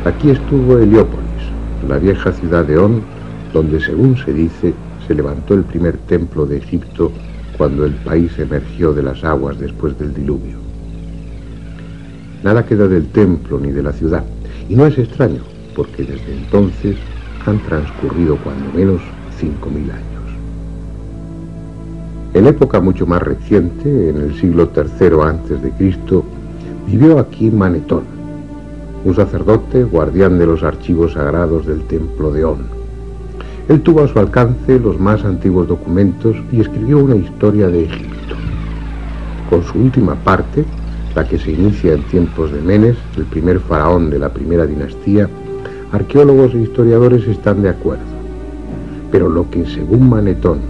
Aquí estuvo Heliópolis, la vieja ciudad de On, donde, según se dice, se levantó el primer templo de Egipto cuando el país emergió de las aguas después del diluvio. Nada queda del templo ni de la ciudad, y no es extraño, porque desde entonces han transcurrido cuando menos 5.000 años. En época mucho más reciente, en el siglo III a.C., vivió aquí Manetón, un sacerdote guardián de los archivos sagrados del templo de On. Él tuvo a su alcance los más antiguos documentos y escribió una historia de Egipto. Con su última parte, la que se inicia en tiempos de Menes, el primer faraón de la primera dinastía, arqueólogos e historiadores están de acuerdo. Pero lo que, según Manetón,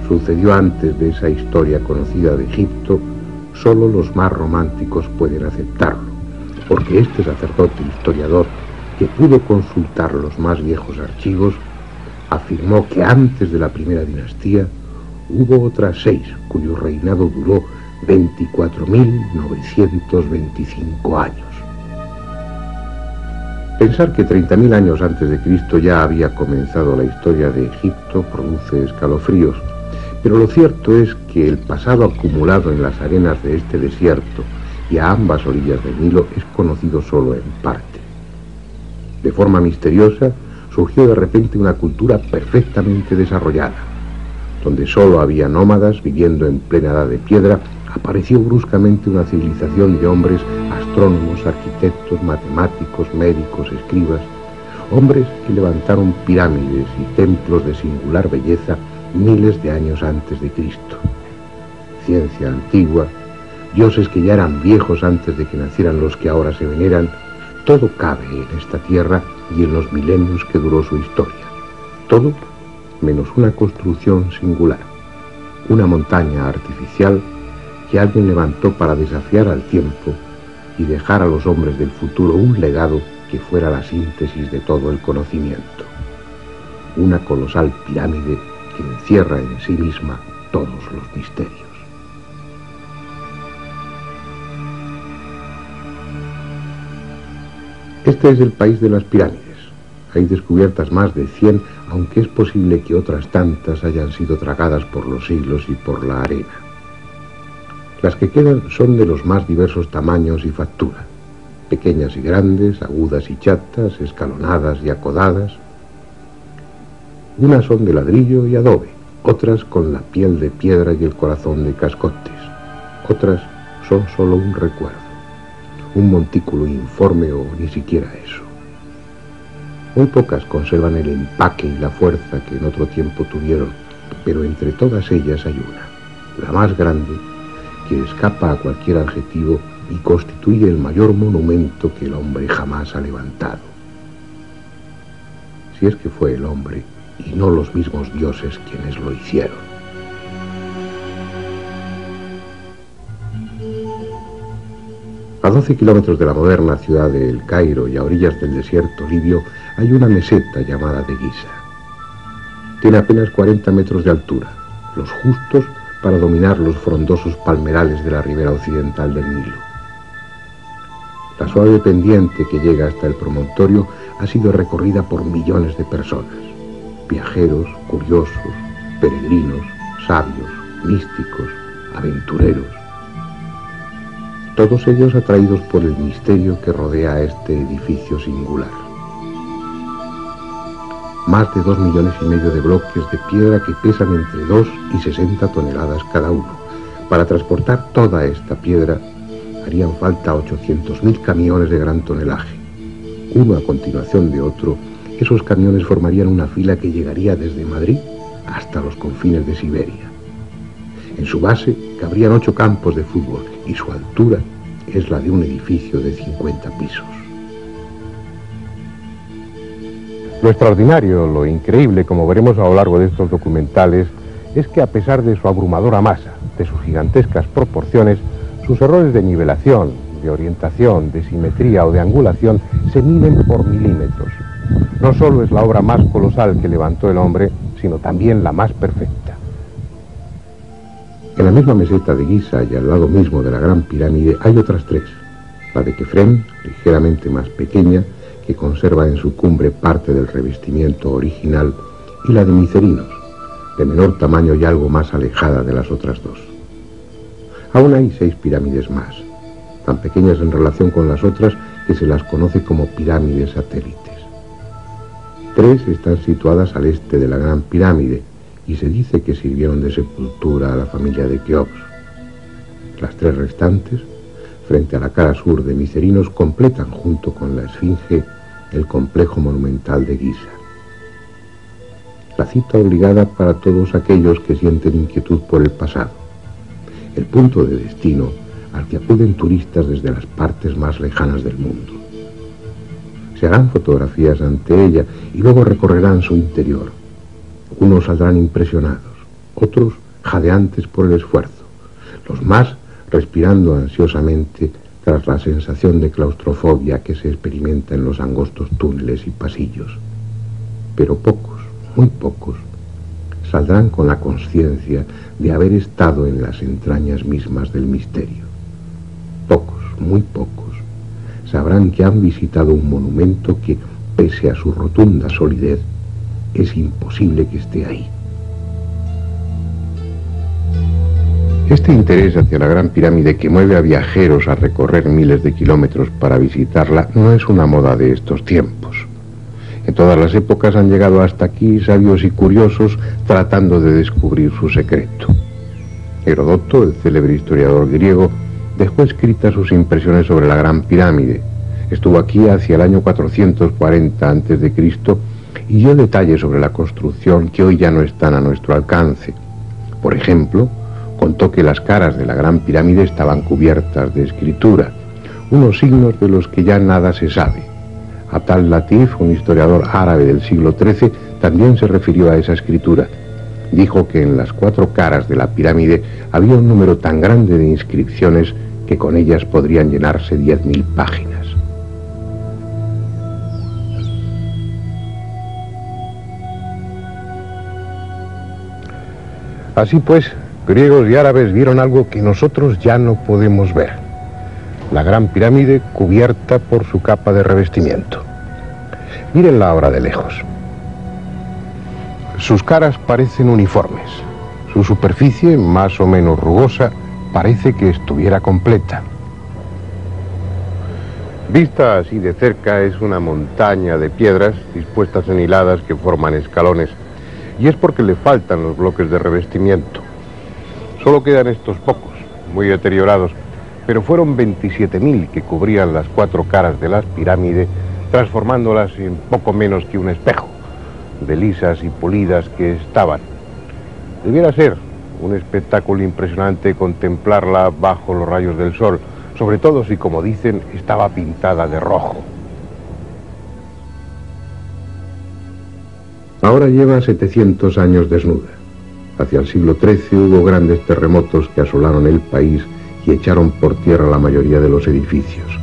sucedió antes de esa historia conocida de Egipto, solo los más románticos pueden aceptarlo, porque este sacerdote historiador, que pudo consultar los más viejos archivos, afirmó que antes de la primera dinastía hubo otras 6, cuyo reinado duró 24.925 años. Pensar que 30.000 años antes de Cristo ya había comenzado la historia de Egipto produce escalofríos, pero lo cierto es que el pasado acumulado en las arenas de este desierto y a ambas orillas del Nilo es conocido solo en parte. De forma misteriosa, surgió de repente una cultura perfectamente desarrollada. Donde solo había nómadas viviendo en plena edad de piedra, apareció bruscamente una civilización de hombres, astrónomos, arquitectos, matemáticos, médicos, escribas, hombres que levantaron pirámides y templos de singular belleza miles de años antes de Cristo. Ciencia antigua, dioses que ya eran viejos antes de que nacieran los que ahora se veneran, todo cabe en esta tierra y en los milenios que duró su historia. Todo menos una construcción singular, una montaña artificial que alguien levantó para desafiar al tiempo y dejar a los hombres del futuro un legado que fuera la síntesis de todo el conocimiento. Una colosal pirámide que encierra en sí misma todos los misterios. Este es el país de las pirámides. Hay descubiertas más de 100, aunque es posible que otras tantas hayan sido tragadas por los siglos y por la arena. Las que quedan son de los más diversos tamaños y factura, pequeñas y grandes, agudas y chatas, escalonadas y acodadas. Unas son de ladrillo y adobe, otras con la piel de piedra y el corazón de cascotes, otras son solo un recuerdo, un montículo informe o ni siquiera eso. Muy pocas conservan el empaque y la fuerza que en otro tiempo tuvieron, pero entre todas ellas hay una, la más grande, que escapa a cualquier adjetivo y constituye el mayor monumento que el hombre jamás ha levantado. Si es que fue el hombre y no los mismos dioses quienes lo hicieron. A 12 kilómetros de la moderna ciudad de El Cairo y a orillas del desierto libio hay una meseta llamada de Giza. Tiene apenas 40 metros de altura, los justos para dominar los frondosos palmerales de la ribera occidental del Nilo. La suave pendiente que llega hasta el promontorio ha sido recorrida por millones de personas, viajeros, curiosos, peregrinos, sabios, místicos, aventureros. Todos ellos atraídos por el misterio que rodea a este edificio singular. Más de 2,5 millones de bloques de piedra que pesan entre 2 y 60 toneladas cada uno. Para transportar toda esta piedra harían falta 800.000 camiones de gran tonelaje. Uno a continuación de otro, esos camiones formarían una fila que llegaría desde Madrid hasta los confines de Siberia. En su base cabrían 8 campos de fútbol y su altura es la de un edificio de 50 pisos. Lo extraordinario, lo increíble, como veremos a lo largo de estos documentales, es que a pesar de su abrumadora masa, de sus gigantescas proporciones, sus errores de nivelación, de orientación, de simetría o de angulación se miden por milímetros. No solo es la obra más colosal que levantó el hombre, sino también la más perfecta. En la misma meseta de Giza y al lado mismo de la Gran Pirámide hay otras 3. La de Kefren, ligeramente más pequeña, que conserva en su cumbre parte del revestimiento original, y la de Micerinos, de menor tamaño y algo más alejada de las otras dos. Aún hay 6 pirámides más, tan pequeñas en relación con las otras que se las conoce como pirámides satélites. 3 están situadas al este de la Gran Pirámide y se dice que sirvieron de sepultura a la familia de Keops. Las 3 restantes, frente a la cara sur de Micerinos, completan junto con la Esfinge el complejo monumental de Giza. La cita obligada para todos aquellos que sienten inquietud por el pasado, el punto de destino al que acuden turistas desde las partes más lejanas del mundo. Se harán fotografías ante ella y luego recorrerán su interior. Unos saldrán impresionados, otros jadeantes por el esfuerzo, los más respirando ansiosamente tras la sensación de claustrofobia que se experimenta en los angostos túneles y pasillos. Pero pocos, muy pocos, saldrán con la conciencia de haber estado en las entrañas mismas del misterio. Pocos, muy pocos, sabrán que han visitado un monumento que, pese a su rotunda solidez, es imposible que esté ahí. Este interés hacia la Gran Pirámide, que mueve a viajeros a recorrer miles de kilómetros para visitarla, no es una moda de estos tiempos. En todas las épocas han llegado hasta aquí sabios y curiosos tratando de descubrir su secreto. Heródoto, el célebre historiador griego, dejó escritas sus impresiones sobre la Gran Pirámide. Estuvo aquí hacia el año 440 a.C. y dio detalles sobre la construcción que hoy ya no están a nuestro alcance. Por ejemplo, contó que las caras de la Gran Pirámide estaban cubiertas de escritura, unos signos de los que ya nada se sabe. Abd al-Latif, un historiador árabe del siglo XIII, también se refirió a esa escritura. Dijo que en las 4 caras de la pirámide había un número tan grande de inscripciones que con ellas podrían llenarse 10.000 páginas. Así pues, griegos y árabes vieron algo que nosotros ya no podemos ver: la Gran Pirámide cubierta por su capa de revestimiento. Mírenla ahora de lejos. Sus caras parecen uniformes. Su superficie, más o menos rugosa, parece que estuviera completa. Vista así de cerca, es una montaña de piedras dispuestas en hiladas que forman escalones, y es porque le faltan los bloques de revestimiento. Solo quedan estos pocos, muy deteriorados, pero fueron 27.000 que cubrían las 4 caras de la pirámide, transformándolas en poco menos que un espejo, de lisas y pulidas que estaban. Debiera ser un espectáculo impresionante contemplarla bajo los rayos del sol, sobre todo si, como dicen, estaba pintada de rojo. Ahora lleva 700 años desnuda. Hacia el siglo XIII hubo grandes terremotos que asolaron el país y echaron por tierra la mayoría de los edificios.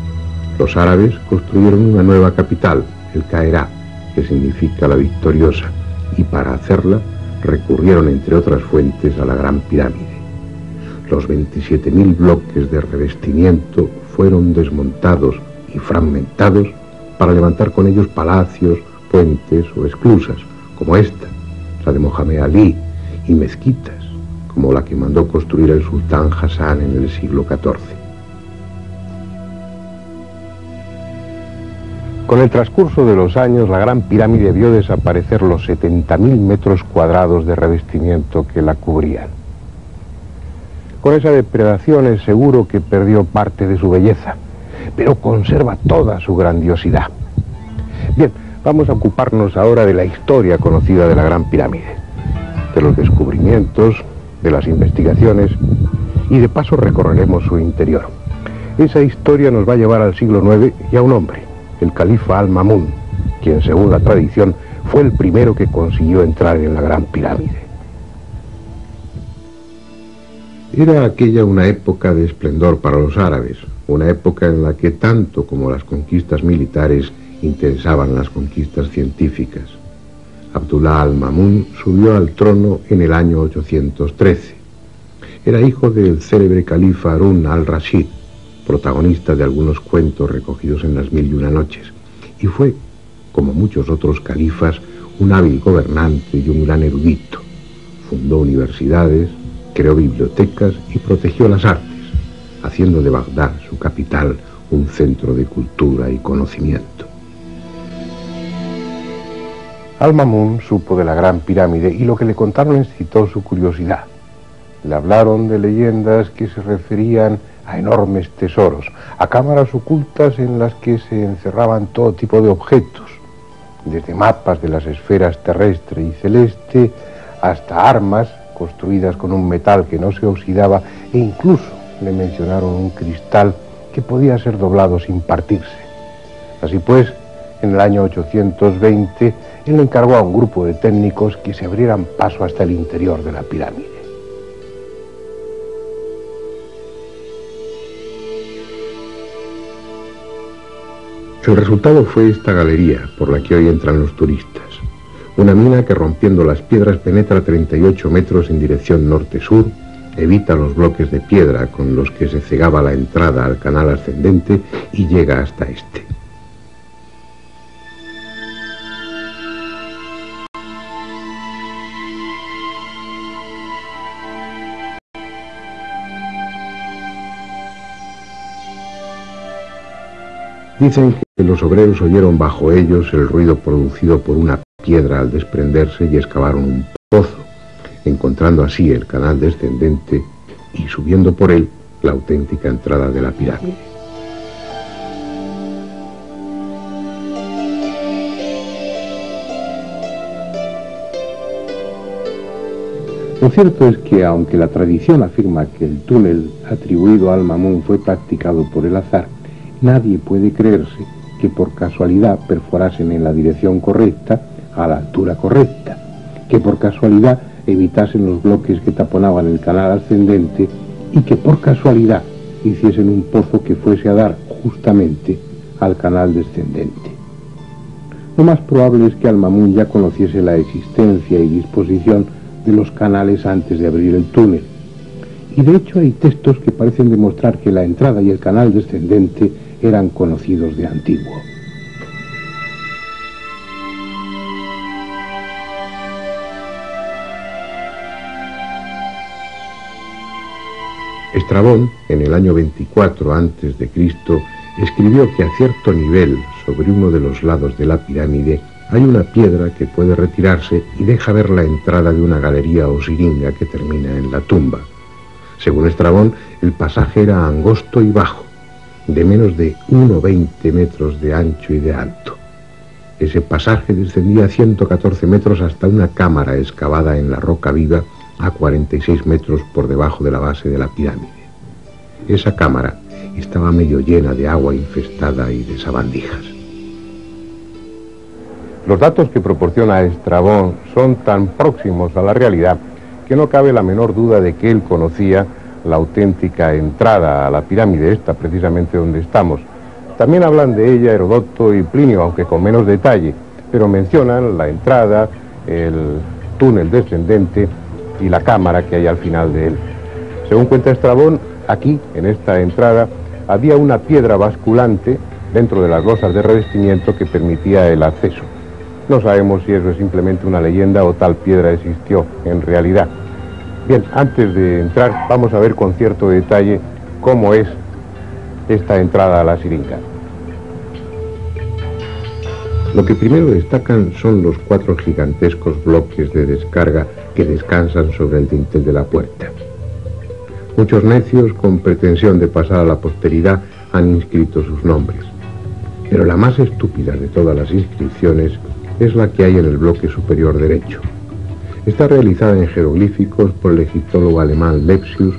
Los árabes construyeron una nueva capital, el Cairá, que significa la victoriosa, y para hacerla recurrieron, entre otras fuentes, a la Gran Pirámide. Los 27.000 bloques de revestimiento fueron desmontados y fragmentados para levantar con ellos palacios, puentes o esclusas, como esta, la de Mohamed Ali, y mezquitas, como la que mandó construir el sultán Hassan en el siglo XIV. Con el transcurso de los años, la Gran Pirámide vio desaparecer los 70.000 metros cuadrados de revestimiento que la cubrían. Con esa depredación es seguro que perdió parte de su belleza, pero conserva toda su grandiosidad. Bien, vamos a ocuparnos ahora de la historia conocida de la Gran Pirámide, de los descubrimientos, de las investigaciones, y de paso recorreremos su interior. Esa historia nos va a llevar al siglo IX y a un hombre, el califa Al-Ma'mún, quien, según la tradición, fue el primero que consiguió entrar en la Gran Pirámide. Era aquella una época de esplendor para los árabes, una época en la que tanto como las conquistas militares intensaban las conquistas científicas. Abdullah al-Ma'mún subió al trono en el año 813. Era hijo del célebre califa Harún al-Rashid, protagonista de algunos cuentos recogidos en las Mil y una noches, y fue, como muchos otros califas, un hábil gobernante y un gran erudito. Fundó universidades, creó bibliotecas y protegió las artes, haciendo de Bagdad, su capital, un centro de cultura y conocimiento. Al-Ma'mún supo de la Gran Pirámide y lo que le contaron excitó su curiosidad. Le hablaron de leyendas que se referían a enormes tesoros, a cámaras ocultas en las que se encerraban todo tipo de objetos, desde mapas de las esferas terrestre y celeste hasta armas construidas con un metal que no se oxidaba, e incluso le mencionaron un cristal que podía ser doblado sin partirse. Así pues, en el año 820, él encargó a un grupo de técnicos que se abrieran paso hasta el interior de la pirámide. El resultado fue esta galería por la que hoy entran los turistas. Una mina que, rompiendo las piedras, penetra 38 metros en dirección norte-sur, evita los bloques de piedra con los que se cegaba la entrada al canal ascendente y llega hasta este. Dicen que los obreros oyeron bajo ellos el ruido producido por una piedra al desprenderse y excavaron un pozo, encontrando así el canal descendente y subiendo por él la auténtica entrada de la pirámide. Lo cierto es que, aunque la tradición afirma que el túnel atribuido a Al-Ma'mún fue practicado por el azar, nadie puede creerse que por casualidad perforasen en la dirección correcta, a la altura correcta, que por casualidad evitasen los bloques que taponaban el canal ascendente y que por casualidad hiciesen un pozo que fuese a dar justamente al canal descendente. Lo más probable es que Al-Ma'mún ya conociese la existencia y disposición de los canales antes de abrir el túnel. Y de hecho hay textos que parecen demostrar que la entrada y el canal descendente eran conocidos de antiguo. Estrabón, en el año 24 a.C., escribió que a cierto nivel, sobre uno de los lados de la pirámide, hay una piedra que puede retirarse y deja ver la entrada de una galería o siringa que termina en la tumba. Según Estrabón, el pasaje era angosto y bajo, de menos de 1,20 metros de ancho y de alto. Ese pasaje descendía 114 metros hasta una cámara excavada en la roca viva a 46 metros por debajo de la base de la pirámide. Esa cámara estaba medio llena de agua infestada y de sabandijas. Los datos que proporciona Estrabón son tan próximos a la realidad que no cabe la menor duda de que él conocía la auténtica entrada a la pirámide, esta precisamente donde estamos. También hablan de ella Heródoto y Plinio, aunque con menos detalle, pero mencionan la entrada, el túnel descendente y la cámara que hay al final de él. Según cuenta Estrabón, aquí, en esta entrada, había una piedra basculante dentro de las losas de revestimiento que permitía el acceso. No sabemos si eso es simplemente una leyenda o tal piedra existió en realidad. Bien, antes de entrar, vamos a ver con cierto detalle cómo es esta entrada a la siringa. Lo que primero destacan son los 4 gigantescos bloques de descarga que descansan sobre el dintel de la puerta. Muchos necios, con pretensión de pasar a la posteridad, han inscrito sus nombres. Pero la más estúpida de todas las inscripciones es la que hay en el bloque superior derecho. Está realizada en jeroglíficos por el egiptólogo alemán Lepsius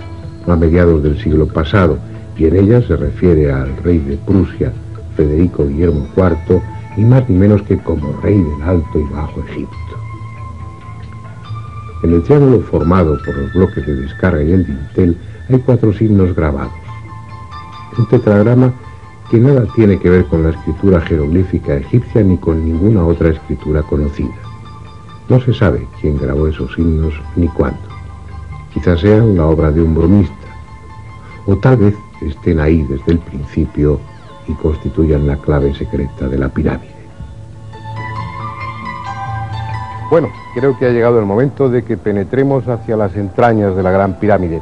a mediados del siglo pasado, y en ella se refiere al rey de Prusia, Federico Guillermo IV, y más ni menos que como rey del Alto y Bajo Egipto. En el triángulo formado por los bloques de descarga y el dintel hay 4 signos grabados. Un tetragrama que nada tiene que ver con la escritura jeroglífica egipcia ni con ninguna otra escritura conocida. No se sabe quién grabó esos signos ni cuándo. Quizás sean la obra de un bromista, o tal vez estén ahí desde el principio y constituyan la clave secreta de la pirámide. Bueno, creo que ha llegado el momento de que penetremos hacia las entrañas de la Gran Pirámide.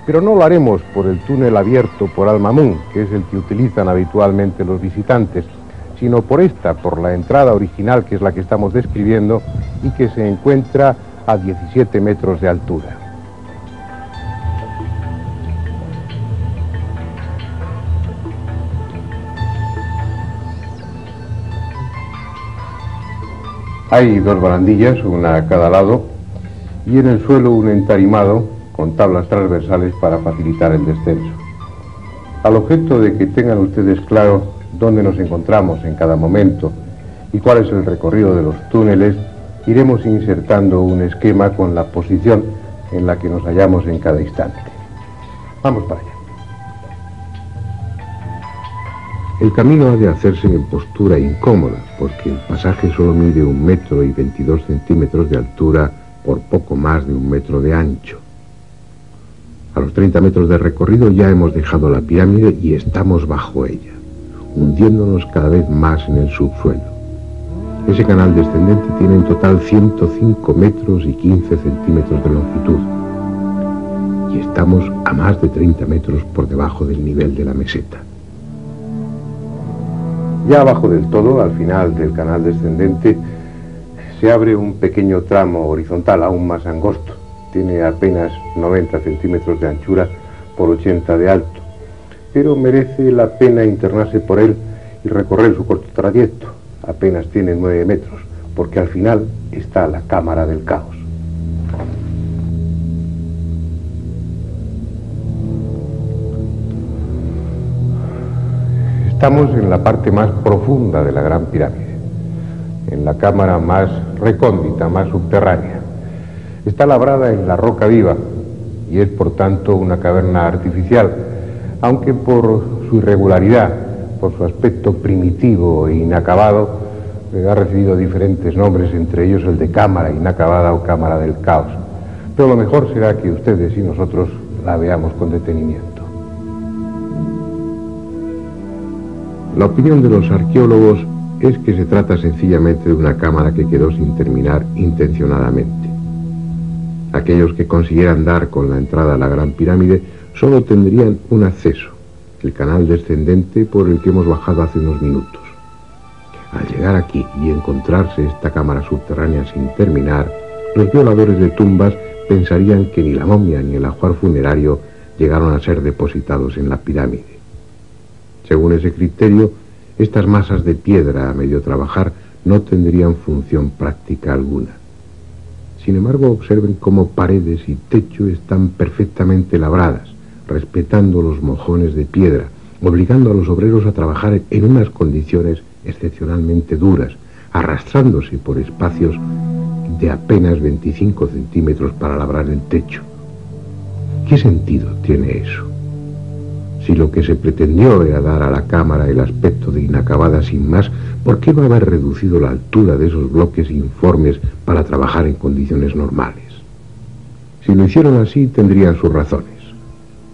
Pero no lo haremos por el túnel abierto por Al-Mamun, que es el que utilizan habitualmente los visitantes, sino por la entrada original, que es la que estamos describiendo y que se encuentra a 17 metros de altura. Hay dos barandillas, una a cada lado, y en el suelo un entarimado con tablas transversales para facilitar el descenso. Al objeto de que tengan ustedes claro dónde nos encontramos en cada momento y cuál es el recorrido de los túneles, iremos insertando un esquema con la posición en la que nos hallamos en cada instante. Vamos para allá. El camino ha de hacerse en postura incómoda, porque el pasaje solo mide 1 metro y 22 centímetros de altura por poco más de 1 metro de ancho. A los 30 metros de recorrido ya hemos dejado la pirámide y estamos bajo ella, hundiéndonos cada vez más en el subsuelo. Ese canal descendente tiene en total 105 metros y 15 centímetros de longitud, y estamos a más de 30 metros por debajo del nivel de la meseta. Ya abajo del todo, al final del canal descendente, se abre un pequeño tramo horizontal aún más angosto. Tiene apenas 90 centímetros de anchura por 80 de alto, pero merece la pena internarse por él y recorrer su corto trayecto. Apenas tiene 9 metros, porque al final está la cámara del caos. Estamos en la parte más profunda de la Gran Pirámide, en la cámara más recóndita, más subterránea. Está labrada en la roca viva y es por tanto una caverna artificial, aunque por su irregularidad, por su aspecto primitivo e inacabado, ha recibido diferentes nombres, entre ellos el de cámara inacabada o cámara del caos. Pero lo mejor será que ustedes y nosotros la veamos con detenimiento. La opinión de los arqueólogos es que se trata sencillamente de una cámara que quedó sin terminar intencionadamente. Aquellos que consiguieran dar con la entrada a la Gran Pirámide solo tendrían un acceso, el canal descendente por el que hemos bajado hace unos minutos. Al llegar aquí y encontrarse esta cámara subterránea sin terminar, los violadores de tumbas pensarían que ni la momia ni el ajuar funerario llegaron a ser depositados en la pirámide. Según ese criterio, estas masas de piedra a medio trabajar no tendrían función práctica alguna. Sin embargo, observen cómo paredes y techo están perfectamente labradas, respetando los mojones de piedra, obligando a los obreros a trabajar en unas condiciones excepcionalmente duras, arrastrándose por espacios de apenas 25 centímetros para labrar el techo. ¿Qué sentido tiene eso? Si lo que se pretendió era dar a la cámara el aspecto de inacabada sin más, ¿por qué no haber reducido la altura de esos bloques informes para trabajar en condiciones normales? Si lo hicieron así, tendrían sus razones,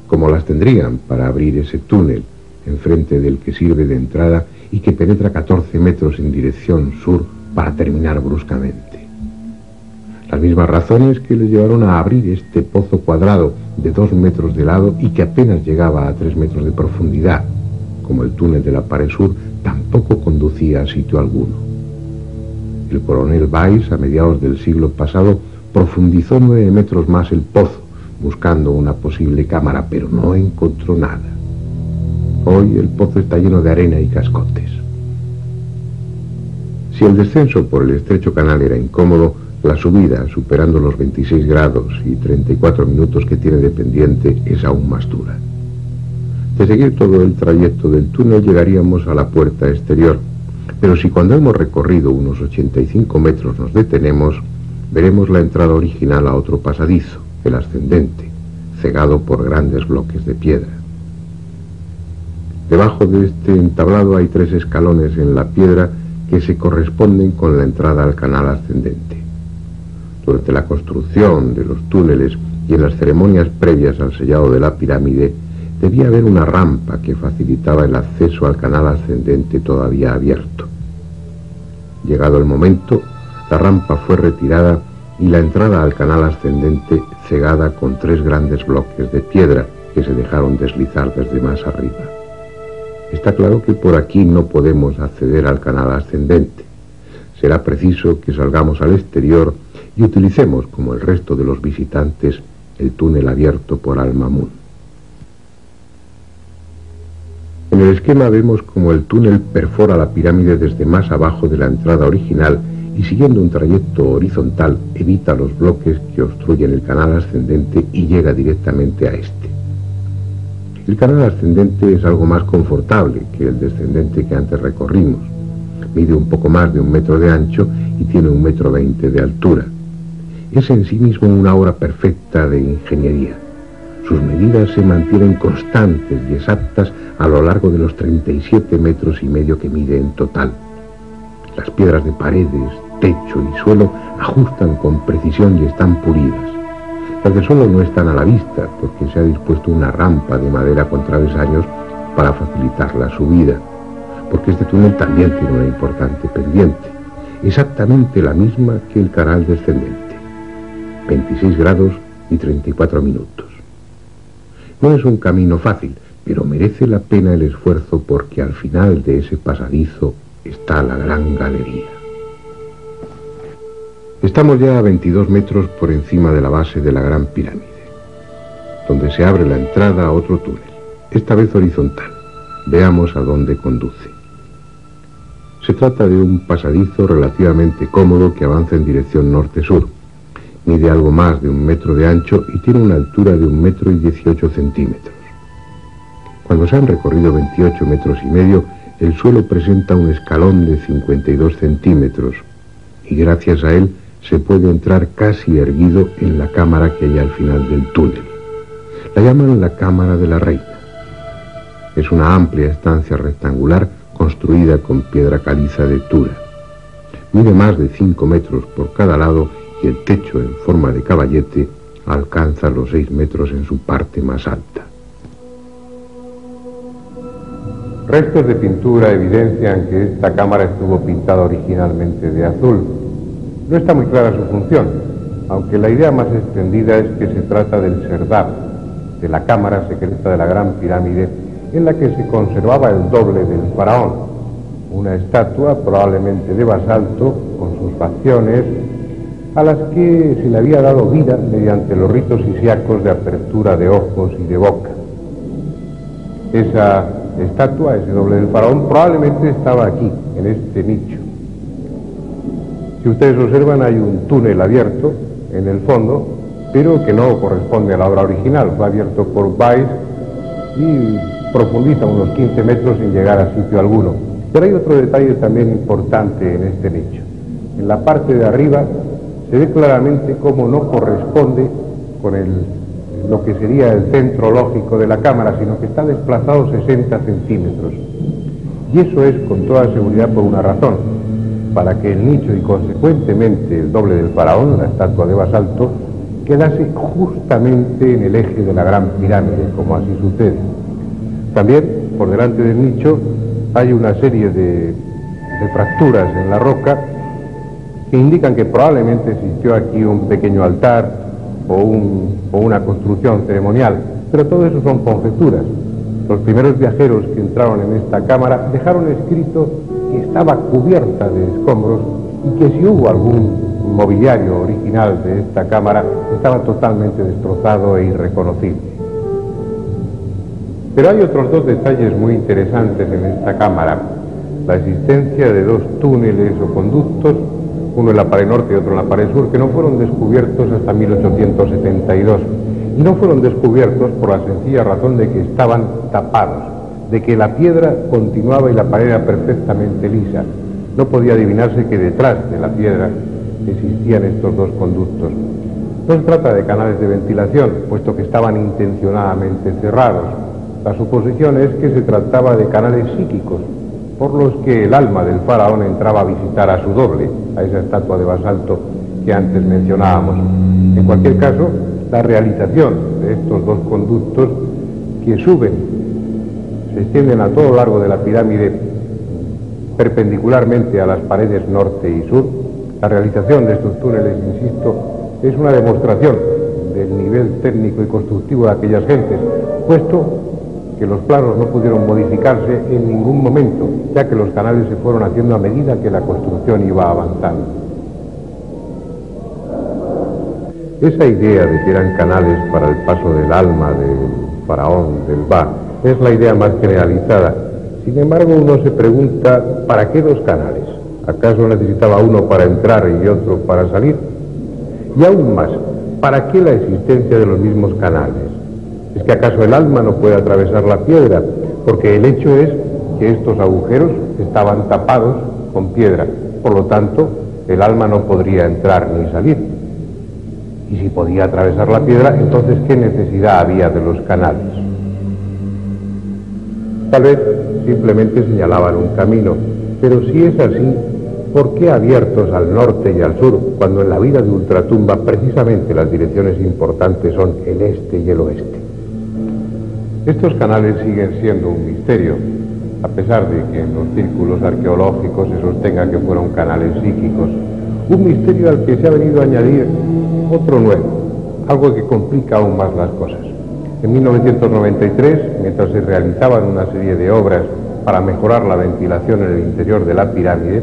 como las tendrían para abrir ese túnel enfrente del que sirve de entrada y que penetra 14 metros en dirección sur para terminar bruscamente. Las mismas razones que les llevaron a abrir este pozo cuadrado de 2 metros de lado y que apenas llegaba a 3 metros de profundidad, como el túnel de la pared sur, tampoco conducía a sitio alguno. El coronel Weiss, a mediados del siglo pasado, profundizó 9 metros más el pozo, buscando una posible cámara, pero no encontró nada. Hoy el pozo está lleno de arena y cascotes. Si el descenso por el estrecho canal era incómodo, la subida, superando los 26 grados y 34 minutos que tiene de pendiente, es aún más dura. De seguir todo el trayecto del túnel llegaríamos a la puerta exterior, pero si cuando hemos recorrido unos 85 metros nos detenemos, veremos la entrada original a otro pasadizo, el ascendente, cegado por grandes bloques de piedra. Debajo de este entablado hay 3 escalones en la piedra que se corresponden con la entrada al canal ascendente. Durante la construcción de los túneles y en las ceremonias previas al sellado de la pirámide, debía haber una rampa que facilitaba el acceso al canal ascendente todavía abierto. Llegado el momento, La rampa fue retirada y la entrada al canal ascendente cegada con 3 grandes bloques de piedra que se dejaron deslizar desde más arriba. Está claro que por aquí no podemos acceder al canal ascendente. Será preciso que salgamos al exterior y utilicemos, como el resto de los visitantes, el túnel abierto por Al-Mamun. En el esquema vemos como el túnel perfora la pirámide desde más abajo de la entrada original y, siguiendo un trayecto horizontal, evita los bloques que obstruyen el canal ascendente y llega directamente a este. El canal ascendente es algo más confortable que el descendente que antes recorrimos. Mide un poco más de 1 metro de ancho y tiene 1,20 m de altura. Es en sí mismo una obra perfecta de ingeniería. Sus medidas se mantienen constantes y exactas a lo largo de los 37,5 metros que mide en total. Las piedras de paredes, techo y suelo ajustan con precisión y están pulidas. Las del suelo no están a la vista porque se ha dispuesto una rampa de madera con travesaños para facilitar la subida, porque este túnel también tiene una importante pendiente, exactamente la misma que el canal descendente, 26 grados y 34 minutos. No es un camino fácil, pero merece la pena el esfuerzo porque al final de ese pasadizo está la gran galería. Estamos ya a 22 metros por encima de la base de la Gran Pirámide, donde se abre la entrada a otro túnel, esta vez horizontal. Veamos a dónde conduce. Se trata de un pasadizo relativamente cómodo que avanza en dirección norte-sur. Mide algo más de 1 metro de ancho y tiene una altura de 1,18 m. Cuando se han recorrido 28,5 metros, el suelo presenta un escalón de 52 centímetros y gracias a él se puede entrar casi erguido en la cámara que hay al final del túnel. La llaman la Cámara de la Reina. Es una amplia estancia rectangular construida con piedra caliza de Tura. Mide más de 5 metros por cada lado y el techo en forma de caballete alcanza los 6 metros en su parte más alta. Restos de pintura evidencian que esta cámara estuvo pintada originalmente de azul. No está muy clara su función, aunque la idea más extendida es que se trata del serdab, de la cámara secreta de la Gran Pirámide, en la que se conservaba el doble del faraón, una estatua probablemente de basalto con sus facciones, a las que se le había dado vida mediante los ritos isíacos de apertura de ojos y de boca. Esa estatua, ese doble del faraón, probablemente estaba aquí, en este nicho. Si ustedes observan, hay un túnel abierto en el fondo, pero que no corresponde a la obra original. Fue abierto por Weiss y profundiza unos 15 metros sin llegar a sitio alguno. Pero hay otro detalle también importante en este nicho. En la parte de arriba se ve claramente cómo no corresponde con lo que sería el centro lógico de la cámara, sino que está desplazado 60 centímetros. Y eso es con toda seguridad por una razón: para que el nicho y consecuentemente el doble del faraón, la estatua de basalto, quedase justamente en el eje de la Gran Pirámide, como así sucede. También, por delante del nicho, hay una serie de fracturas en la roca que indican que probablemente existió aquí un pequeño altar o una construcción ceremonial, pero todo eso son conjeturas. Los primeros viajeros que entraron en esta cámara dejaron escrito que estaba cubierta de escombros y que si hubo algún mobiliario original de esta cámara estaba totalmente destrozado e irreconocible. Pero hay otros 2 detalles muy interesantes en esta cámara: la existencia de 2 túneles o conductos, uno en la pared norte y otro en la pared sur, que no fueron descubiertos hasta 1872. Y no fueron descubiertos por la sencilla razón de que estaban tapados, de que la piedra continuaba y la pared era perfectamente lisa. No podía adivinarse que detrás de la piedra existían estos 2 conductos. No se trata de canales de ventilación, puesto que estaban intencionadamente cerrados. La suposición es que se trataba de canales psíquicos, por los que el alma del faraón entraba a visitar a su doble, a esa estatua de basalto que antes mencionábamos. En cualquier caso, la realización de estos 2 conductos que suben, se extienden a todo lo largo de la pirámide perpendicularmente a las paredes norte y sur, La realización de estos túneles, insisto, es una demostración del nivel técnico y constructivo de aquellas gentes, puesto que los planos no pudieron modificarse en ningún momento, ya que los canales se fueron haciendo a medida que la construcción iba avanzando. Esa idea de que eran canales para el paso del alma del faraón, del Ba, es la idea más generalizada. Sin embargo, uno se pregunta, ¿para qué dos canales? ¿Acaso necesitaba uno para entrar y otro para salir? Y aún más, ¿para qué la existencia de los mismos canales? ¿Es que acaso el alma no puede atravesar la piedra? Porque el hecho es que estos agujeros estaban tapados con piedra. Por lo tanto, el alma no podría entrar ni salir. Y si podía atravesar la piedra, entonces ¿qué necesidad había de los canales? Tal vez simplemente señalaban un camino, pero si es así, ¿por qué abiertos al norte y al sur, cuando en la vida de Ultratumba precisamente las direcciones importantes son el este y el oeste? Estos canales siguen siendo un misterio, a pesar de que en los círculos arqueológicos se sostenga que fueron canales psíquicos. Un misterio al que se ha venido a añadir otro nuevo, algo que complica aún más las cosas. En 1993, mientras se realizaban una serie de obras para mejorar la ventilación en el interior de la pirámide,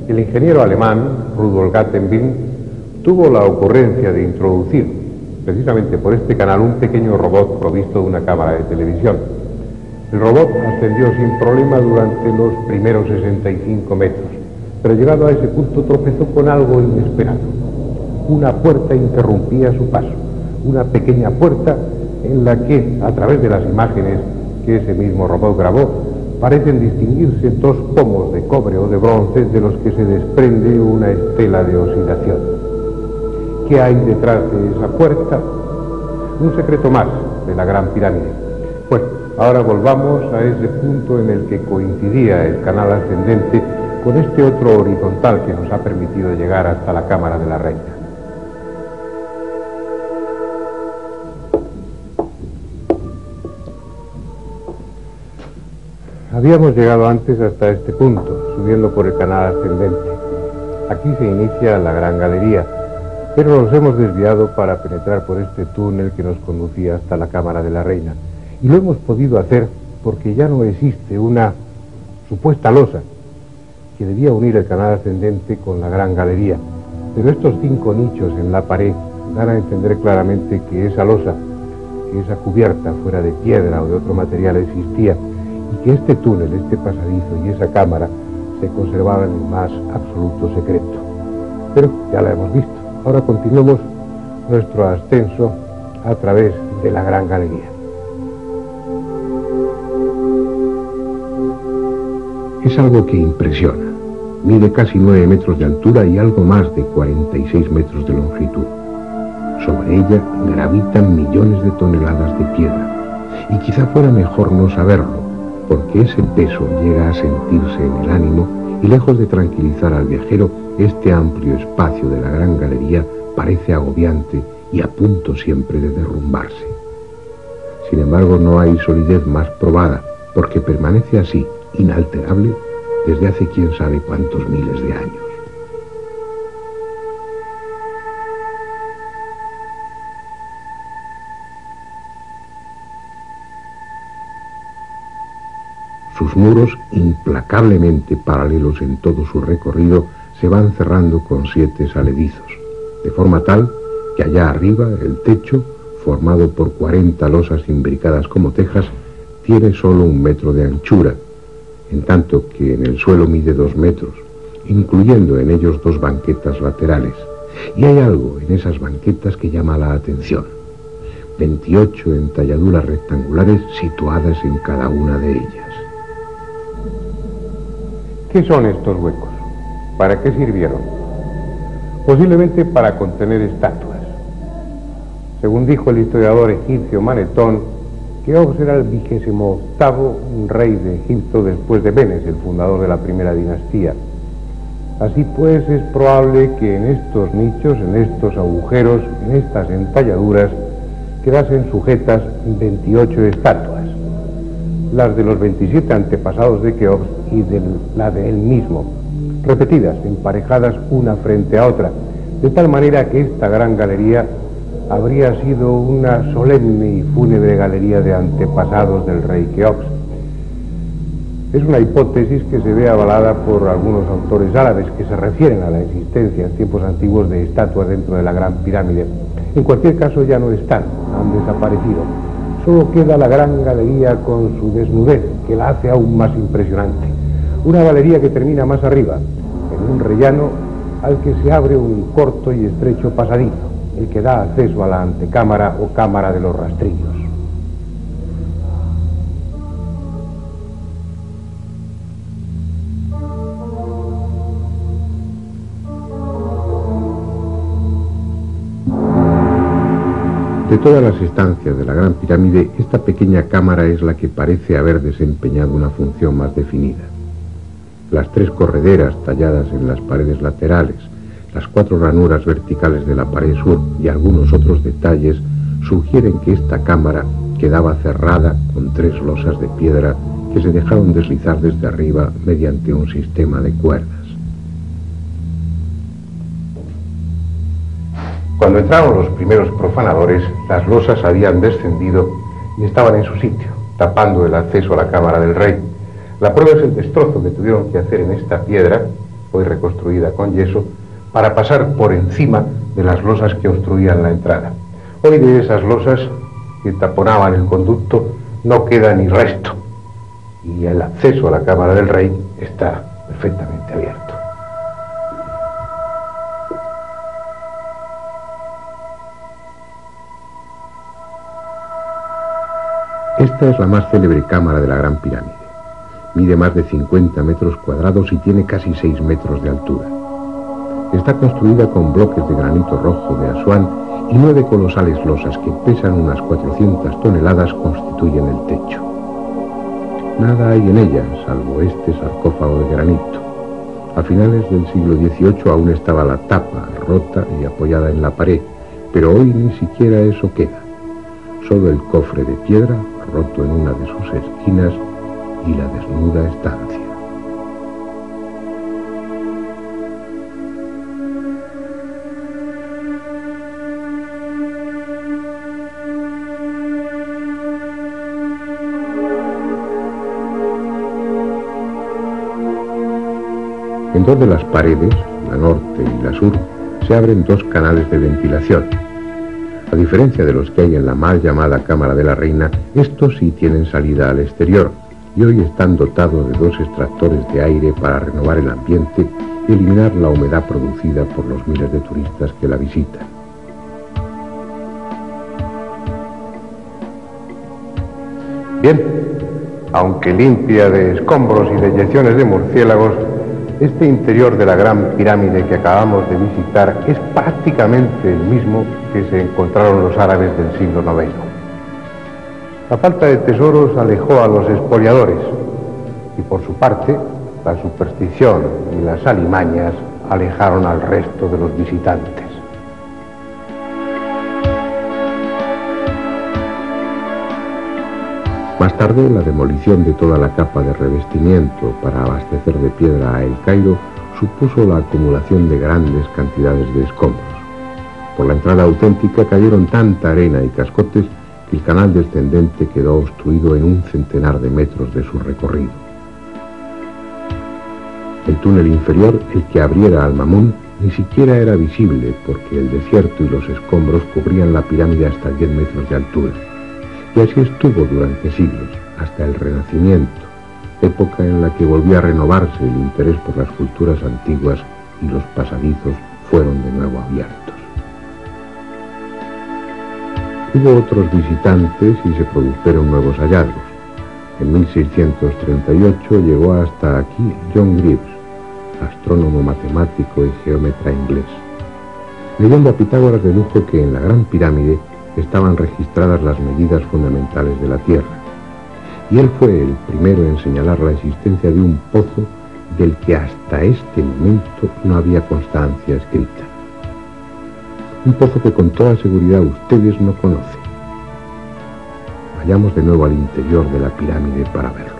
el ingeniero alemán Rudolf Gattenbing tuvo la ocurrencia de introducir, precisamente por este canal, un pequeño robot provisto de una cámara de televisión. El robot ascendió sin problema durante los primeros 65 metros, pero llegado a ese punto tropezó con algo inesperado. Una puerta interrumpía su paso, una pequeña puerta en la que, a través de las imágenes que ese mismo robot grabó, parecen distinguirse dos pomos de cobre o de bronce de los que se desprende una estela de oscilación. ¿Qué hay detrás de esa puerta? Un secreto más de la Gran Pirámide. Bueno, ahora volvamos a ese punto en el que coincidía el canal ascendente con este otro horizontal que nos ha permitido llegar hasta la Cámara de la Reina. Habíamos llegado antes hasta este punto, subiendo por el canal ascendente. Aquí se inicia la gran galería, pero nos hemos desviado para penetrar por este túnel que nos conducía hasta la Cámara de la Reina. Y lo hemos podido hacer porque ya no existe una supuesta losa que debía unir el canal ascendente con la gran galería. Pero estos 5 nichos en la pared dan a entender claramente que esa losa, que esa cubierta fuera de piedra o de otro material existía, y que este túnel, este pasadizo y esa cámara se conservaban en el más absoluto secreto. Pero ya la hemos visto. Ahora continuamos nuestro ascenso a través de la gran galería. Es algo que impresiona. Mide casi 9 metros de altura y algo más de 46 metros de longitud. Sobre ella gravitan millones de toneladas de piedra. Y quizá fuera mejor no saberlo, porque ese peso llega a sentirse en el ánimo y lejos de tranquilizar al viajero, este amplio espacio de la gran galería parece agobiante y a punto siempre de derrumbarse. Sin embargo, no hay solidez más probada, porque permanece así, inalterable, desde hace quién sabe cuántos miles de años. Sus muros, implacablemente paralelos en todo su recorrido, se van cerrando con 7 saledizos, de forma tal que allá arriba el techo, formado por 40 losas imbricadas como tejas, tiene solo 1 metro de anchura, en tanto que en el suelo mide 2 metros, incluyendo en ellos 2 banquetas laterales. Y hay algo en esas banquetas que llama la atención: 28 entalladuras rectangulares situadas en cada una de ellas. ¿Qué son estos huecos? ¿Para qué sirvieron? Posiblemente para contener estatuas. Según dijo el historiador egipcio Manetón, Keops era el 28º rey de Egipto después de Menes, el fundador de la primera dinastía. Así pues, es probable que en estos nichos, en estos agujeros, en estas entalladuras, quedasen sujetas 28 estatuas, las de los 27 antepasados de Keops y la de él mismo, repetidas, emparejadas una frente a otra, de tal manera que esta gran galería habría sido una solemne y fúnebre galería de antepasados del rey Keops. Es una hipótesis que se ve avalada por algunos autores árabes que se refieren a la existencia en tiempos antiguos de estatuas dentro de la Gran Pirámide. En cualquier caso ya no están, han desaparecido. Solo queda la gran galería con su desnudez, que la hace aún más impresionante. Una galería que termina más arriba, en un rellano al que se abre un corto y estrecho pasadizo, el que da acceso a la antecámara o cámara de los rastrillos. De todas las estancias de la Gran Pirámide, esta pequeña cámara es la que parece haber desempeñado una función más definida. Las 3 correderas talladas en las paredes laterales, las 4 ranuras verticales de la pared sur y algunos otros detalles sugieren que esta cámara quedaba cerrada con 3 losas de piedra que se dejaron deslizar desde arriba mediante un sistema de cuerdas. Cuando entraron los primeros profanadores, las losas habían descendido y estaban en su sitio, tapando el acceso a la cámara del rey. La prueba es el destrozo que tuvieron que hacer en esta piedra, hoy reconstruida con yeso, para pasar por encima de las losas que obstruían la entrada. Hoy de esas losas que taponaban el conducto no queda ni resto, y el acceso a la cámara del rey está perfectamente abierto. Esta es la más célebre cámara de la Gran Pirámide. Mide más de 50 metros cuadrados y tiene casi 6 metros de altura. Está construida con bloques de granito rojo de Asuán y 9 colosales losas que pesan unas 400 toneladas constituyen el techo. Nada hay en ella, salvo este sarcófago de granito. A finales del siglo XVIII aún estaba la tapa rota y apoyada en la pared, pero hoy ni siquiera eso queda. Solo el cofre de piedra, roto en una de sus esquinas, y la desnuda estancia. En 2 de las paredes, la norte y la sur, se abren 2 canales de ventilación. A diferencia de los que hay en la mal llamada Cámara de la Reina, estos sí tienen salida al exterior y hoy están dotados de 2 extractores de aire para renovar el ambiente y eliminar la humedad producida por los miles de turistas que la visitan. Bien, aunque limpia de escombros y de eyecciones de murciélagos, este interior de la Gran Pirámide que acabamos de visitar es prácticamente el mismo que se encontraron los árabes del siglo IX. La falta de tesoros alejó a los expoliadores y por su parte la superstición y las alimañas alejaron al resto de los visitantes. Más tarde, la demolición de toda la capa de revestimiento para abastecer de piedra a El Cairo supuso la acumulación de grandes cantidades de escombros. Por la entrada auténtica cayeron tanta arena y cascotes que el canal descendente quedó obstruido en un centenar de metros de su recorrido. El túnel inferior, el que abriera al Mamún, ni siquiera era visible porque el desierto y los escombros cubrían la pirámide hasta 10 metros de altura. Y así estuvo durante siglos, hasta el Renacimiento, época en la que volvió a renovarse el interés por las culturas antiguas y los pasadizos fueron de nuevo abiertos. Hubo otros visitantes y se produjeron nuevos hallazgos. En 1638 llegó hasta aquí John Greaves, astrónomo matemático y geómetra inglés. Leyendo a Pitágoras dedujo que en la Gran Pirámide estaban registradas las medidas fundamentales de la Tierra, y él fue el primero en señalar la existencia de un pozo del que hasta este momento no había constancia escrita. Un pozo que con toda seguridad ustedes no conocen. Vayamos de nuevo al interior de la pirámide para verlo.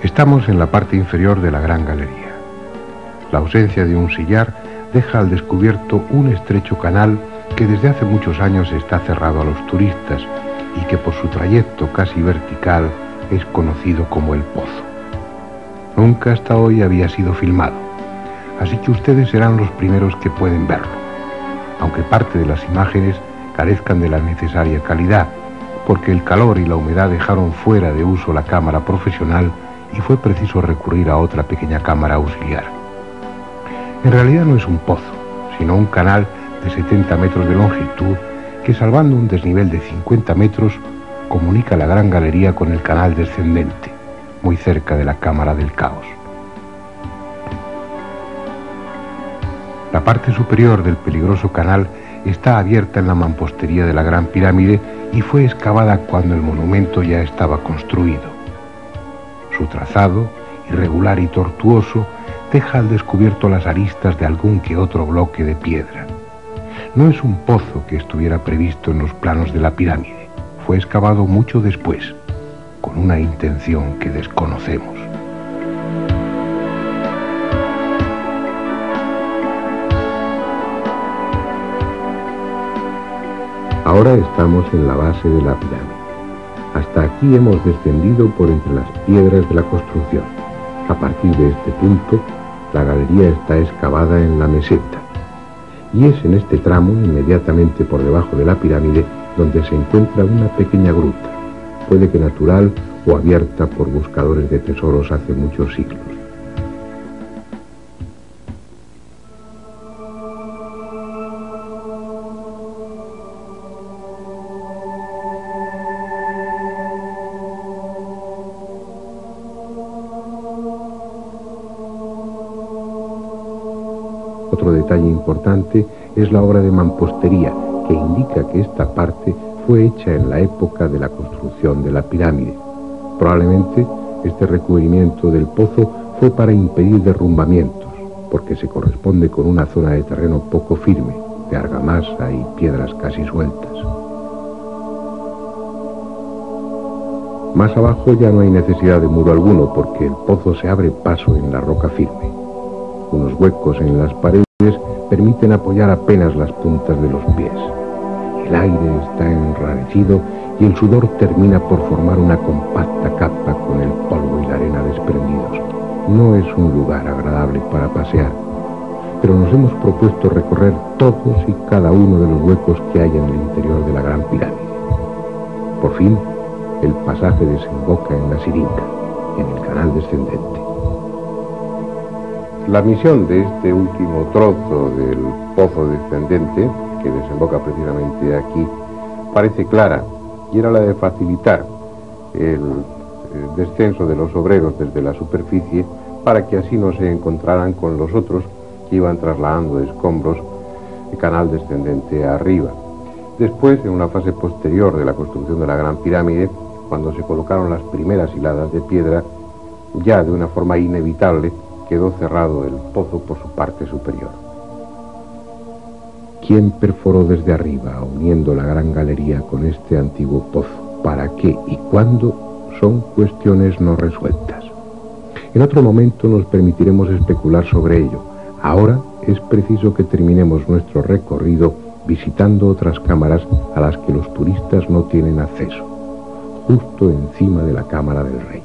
Estamos en la parte inferior de la Gran Galería. La ausencia de un sillar deja al descubierto un estrecho canal que desde hace muchos años está cerrado a los turistas y que por su trayecto casi vertical es conocido como el Pozo. Nunca hasta hoy había sido filmado, así que ustedes serán los primeros que pueden verlo, aunque parte de las imágenes carezcan de la necesaria calidad, porque el calor y la humedad dejaron fuera de uso la cámara profesional y fue preciso recurrir a otra pequeña cámara auxiliar. En realidad no es un pozo, sino un canal de 70 metros de longitud que, salvando un desnivel de 50 metros, comunica la Gran Galería con el canal descendente, muy cerca de la Cámara del Caos. La parte superior del peligroso canal está abierta en la mampostería de la Gran Pirámide y fue excavada cuando el monumento ya estaba construido. Su trazado, irregular y tortuoso, deja al descubierto las aristas de algún que otro bloque de piedra. No es un pozo que estuviera previsto en los planos de la pirámide. Fue excavado mucho después, con una intención que desconocemos. Ahora estamos en la base de la pirámide. Hasta aquí hemos descendido por entre las piedras de la construcción. A partir de este punto, la galería está excavada en la meseta. Y es en este tramo, inmediatamente por debajo de la pirámide, donde se encuentra una pequeña gruta, puede que natural o abierta por buscadores de tesoros hace muchos siglos. Otro detalle importante es la obra de mampostería, que indica que esta parte fue hecha en la época de la construcción de la pirámide. Probablemente este recubrimiento del pozo fue para impedir derrumbamientos, porque se corresponde con una zona de terreno poco firme, de argamasa y piedras casi sueltas. Más abajo ya no hay necesidad de muro alguno, porque el pozo se abre paso en la roca firme. Unos huecos en las paredes permiten apoyar apenas las puntas de los pies. El aire está enrarecido y el sudor termina por formar una compacta capa con el polvo y la arena desprendidos. No es un lugar agradable para pasear, pero nos hemos propuesto recorrer todos y cada uno de los huecos que hay en el interior de la Gran Pirámide. Por fin, el pasaje desemboca en la Siringa, en el canal descendente. La misión de este último trozo del pozo descendente, que desemboca precisamente aquí, parece clara, y era la de facilitar el descenso de los obreros desde la superficie para que así no se encontraran con los otros que iban trasladando escombros de canal descendente arriba. Después, en una fase posterior de la construcción de la Gran Pirámide, cuando se colocaron las primeras hiladas de piedra, ya de una forma inevitable quedó cerrado el pozo por su parte superior. ¿Quién perforó desde arriba, uniendo la Gran Galería con este antiguo pozo? ¿Para qué y cuándo? Son cuestiones no resueltas. En otro momento nos permitiremos especular sobre ello. Ahora es preciso que terminemos nuestro recorrido visitando otras cámaras a las que los turistas no tienen acceso, justo encima de la Cámara del Rey.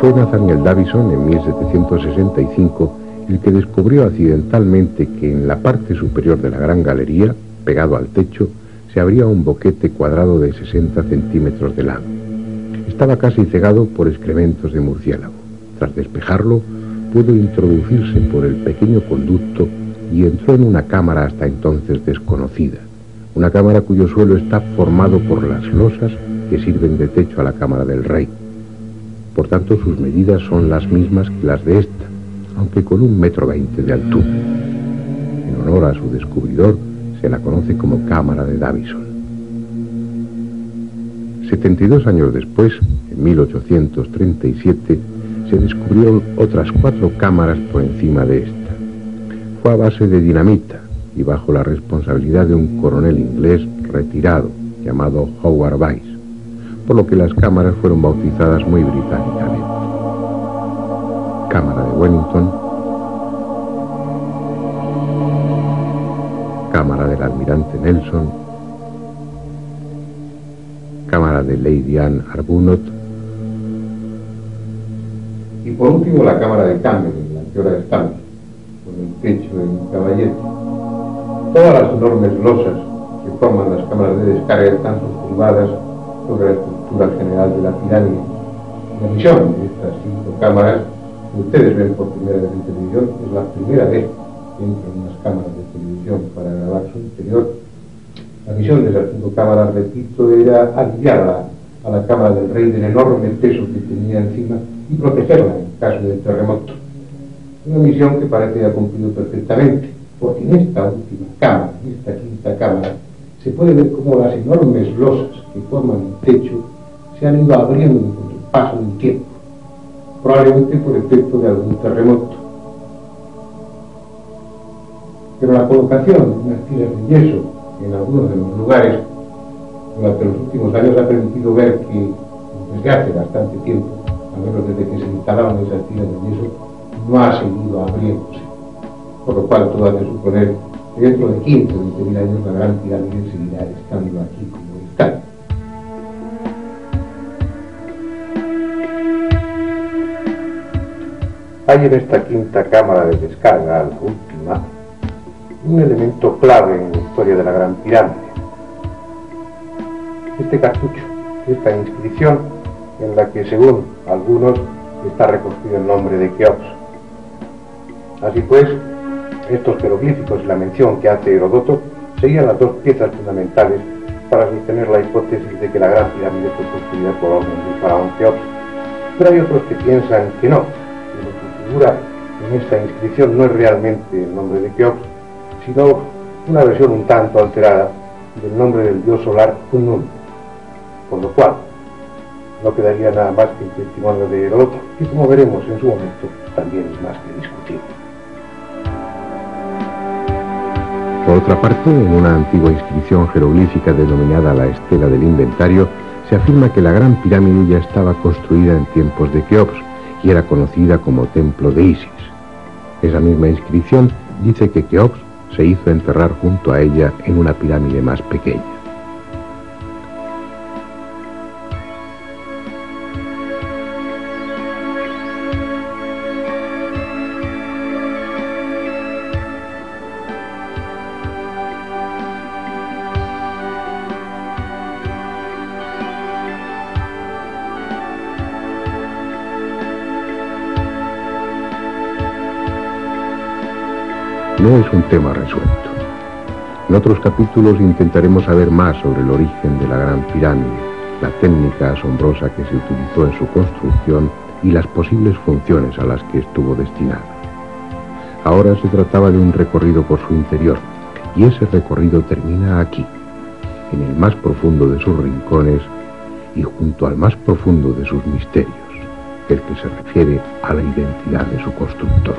Fue Nathaniel Davison en 1765 el que descubrió accidentalmente que en la parte superior de la Gran Galería, pegado al techo, se abría un boquete cuadrado de 60 centímetros de lado. Estaba casi cegado por excrementos de murciélago. Tras despejarlo, pudo introducirse por el pequeño conducto y entró en una cámara hasta entonces desconocida. Una cámara cuyo suelo está formado por las losas que sirven de techo a la Cámara del Rey. Por tanto, sus medidas son las mismas que las de esta, aunque con 1,20 m de altura. En honor a su descubridor, se la conoce como Cámara de Davison. 72 años después, en 1837, se descubrieron otras 4 cámaras por encima de esta. Fue a base de dinamita y bajo la responsabilidad de un coronel inglés retirado llamado Howard Weiss. por lo que las cámaras fueron bautizadas muy británicamente. Cámara de Wellington, cámara del almirante Nelson, cámara de Lady Anne Arbuthnot y por último la cámara de Camden, en la que ahora estamos, con el techo en caballete. Todas las enormes losas que forman las cámaras de descarga están sostenidas sobre la estructura general de la pirámide. La misión de estas 5 cámaras, que ustedes ven por primera vez en televisión, es la primera vez que entran unas cámaras de televisión para grabar su interior. La misión de las 5 cámaras, repito, era aliviar a la cámara del rey del enorme peso que tenía encima y protegerla en caso de terremoto. Una misión que parece que ha cumplido perfectamente, porque en esta última cámara, en esta 5ª cámara, se puede ver cómo las enormes losas que forman el techo se han ido abriendo con el paso del tiempo, probablemente por efecto de algún terremoto. Pero la colocación de unas tiras de yeso en algunos de los lugares durante los últimos años ha permitido ver que desde hace bastante tiempo, al menos desde que se instalaron esas tiras de yeso, no ha seguido abriéndose, por lo cual todo hace suponer que dentro de 15 o 20.000 años la gran pirámide seguirá estando aquí como está. Hay en esta 5ª cámara de descarga, la última, un elemento clave en la historia de la gran pirámide. Este cartucho, esta inscripción en la que, según algunos, está recogido el nombre de Keops. Así pues, estos jeroglíficos y la mención que hace Heródoto serían las 2 piezas fundamentales para sostener la hipótesis de que la gran pirámide fue construida por orden del faraón Keops. Pero hay otros que piensan que no, que lo que figura en esta inscripción no es realmente el nombre de Keops, sino una versión un tanto alterada del nombre del dios solar Khnum, por lo cual no quedaría nada más que el testimonio de Heródoto, que como veremos en su momento también es más que discutible. Por otra parte, en una antigua inscripción jeroglífica denominada la Estela del Inventario, se afirma que la Gran Pirámide ya estaba construida en tiempos de Keops y era conocida como Templo de Isis. Esa misma inscripción dice que Keops se hizo enterrar junto a ella en una pirámide más pequeña. No es un tema resuelto. En otros capítulos intentaremos saber más sobre el origen de la Gran Pirámide, la técnica asombrosa que se utilizó en su construcción y las posibles funciones a las que estuvo destinada. Ahora se trataba de un recorrido por su interior, y ese recorrido termina aquí, en el más profundo de sus rincones y junto al más profundo de sus misterios, el que se refiere a la identidad de su constructor.